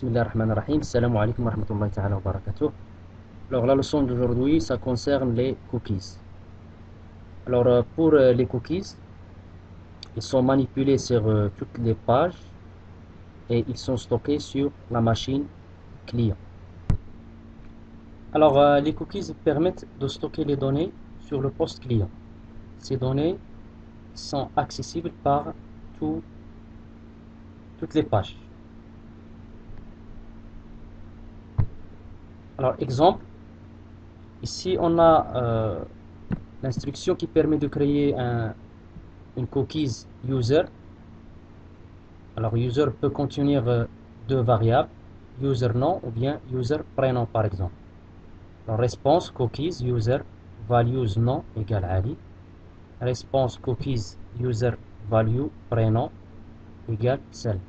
Bismillahirrahmanirrahim. Assalamu alaikum wa rahmatullahi ta'ala wa barakatuh. Alors la leçon d'aujourd'hui, ça concerne les cookies. Alors pour les cookies, ils sont manipulés sur toutes les pages et ils sont stockés sur la machine client. Alors les cookies permettent de stocker les données sur le poste client. Ces données sont accessibles par toutes les pages. Alors exemple, ici on a l'instruction qui permet de créer une cookies user. Alors user peut contenir deux variables, user nom ou bien user prénom par exemple. Alors response cookies user values nom égale Ali. Response cookies user value prénom égale Sel.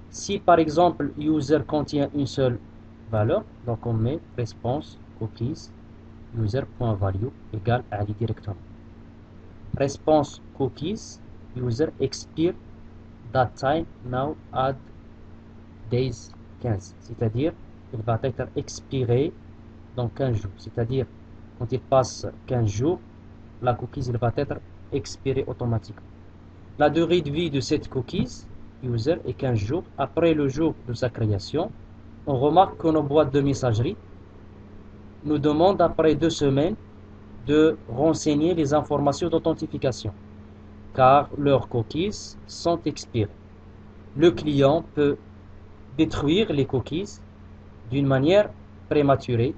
Si par exemple user contient une seule valeur, donc on met response cookies user.value égale Ali directement. Response cookies user expire that time now add days 15, c'est-à-dire il va être expiré dans 15 jours, c'est-à-dire quand il passe 15 jours, la cookies il va être expirée automatiquement. La durée de vie de cette cookies user est 15 jours. Après le jour de sa création, on remarque que nos boîtes de messagerie nous demandent après 2 semaines de renseigner les informations d'authentification car leurs cookies sont expirées. Le client peut détruire les cookies d'une manière prématurée,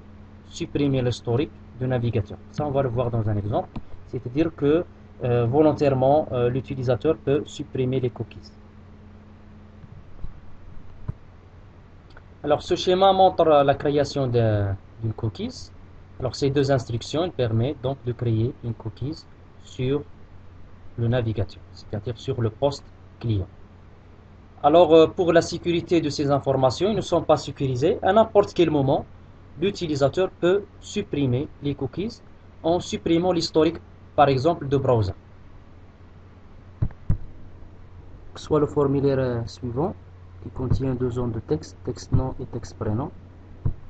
supprimer l'historique du navigateur. Ça on va le voir dans un exemple, c'est-à-dire que volontairement l'utilisateur peut supprimer les cookies. Alors ce schéma montre la création d'une cookies. Alors ces deux instructions permettent donc de créer une cookies sur le navigateur, c'est-à-dire sur le poste client. Alors pour la sécurité de ces informations, ils ne sont pas sécurisés. À n'importe quel moment, l'utilisateur peut supprimer les cookies en supprimant l'historique par exemple de browser. Soit le formulaire suivant qui contient 2 zones de texte, texte nom et texte prénom.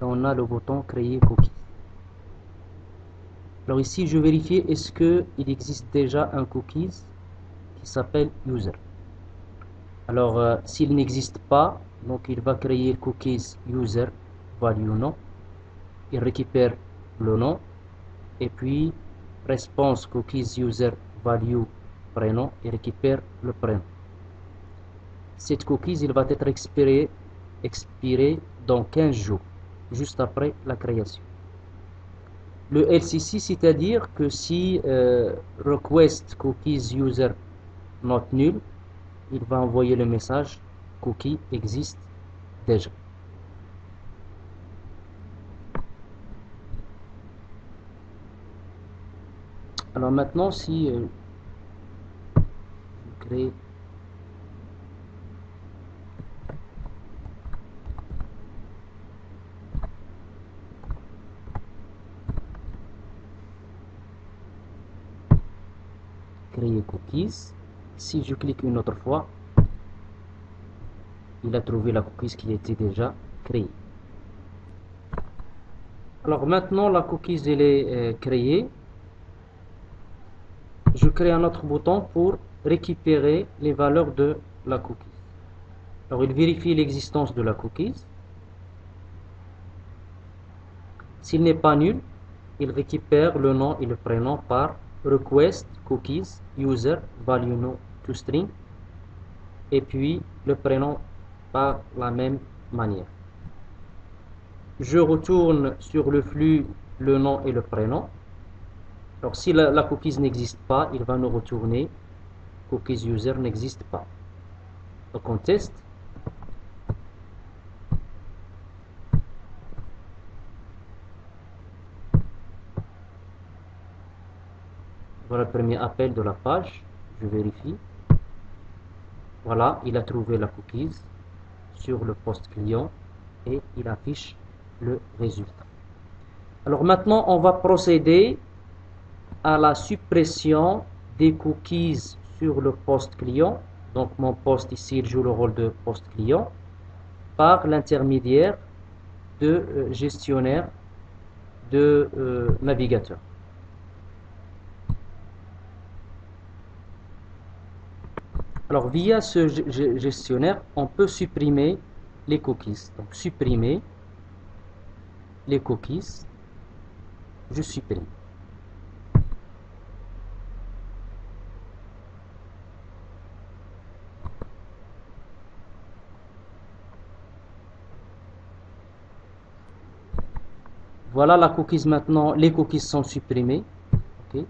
Et on a le bouton créer cookies. Alors ici je vérifie est-ce qu'il existe déjà un cookies qui s'appelle user. Alors s'il n'existe pas, donc il va créer cookies user value nom. Il récupère le nom et puis response cookies user value prénom, il récupère le prénom. Cette cookies il va être expiré dans 15 jours, juste après la création. Le LCC, c'est-à-dire que si request cookies user not null, il va envoyer le message cookie existe déjà. Alors maintenant, si je crée créer cookies, si je clique une autre fois, il a trouvé la cookies qui était déjà créée. Alors maintenant la cookies elle est créée. Je crée un autre bouton pour récupérer les valeurs de la cookies. Alors il vérifie l'existence de la cookies. S'il n'est pas nul, il récupère le nom et le prénom par request cookies user value no to string et puis le prénom par la même manière. Je retourne sur le flux le nom et le prénom. Alors si la cookies n'existe pas, il va nous retourner cookies user n'existe pas. Donc on teste. Voilà le premier appel de la page, je vérifie. Voilà, il a trouvé la cookies sur le poste client et il affiche le résultat. Alors maintenant, on va procéder à la suppression des cookies sur le poste client. Donc mon poste ici, il joue le rôle de poste client. par l'intermédiaire de gestionnaire de navigateur. Alors, via ce gestionnaire, on peut supprimer les cookies. Donc, supprimer les cookies. Je supprime. Voilà la cookies maintenant. Les cookies sont supprimés. Okay.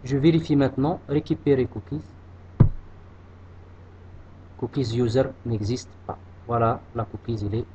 Je vérifie maintenant. Récupérer cookies. Cookies user n'existe pas. Voilà, la cookies, il est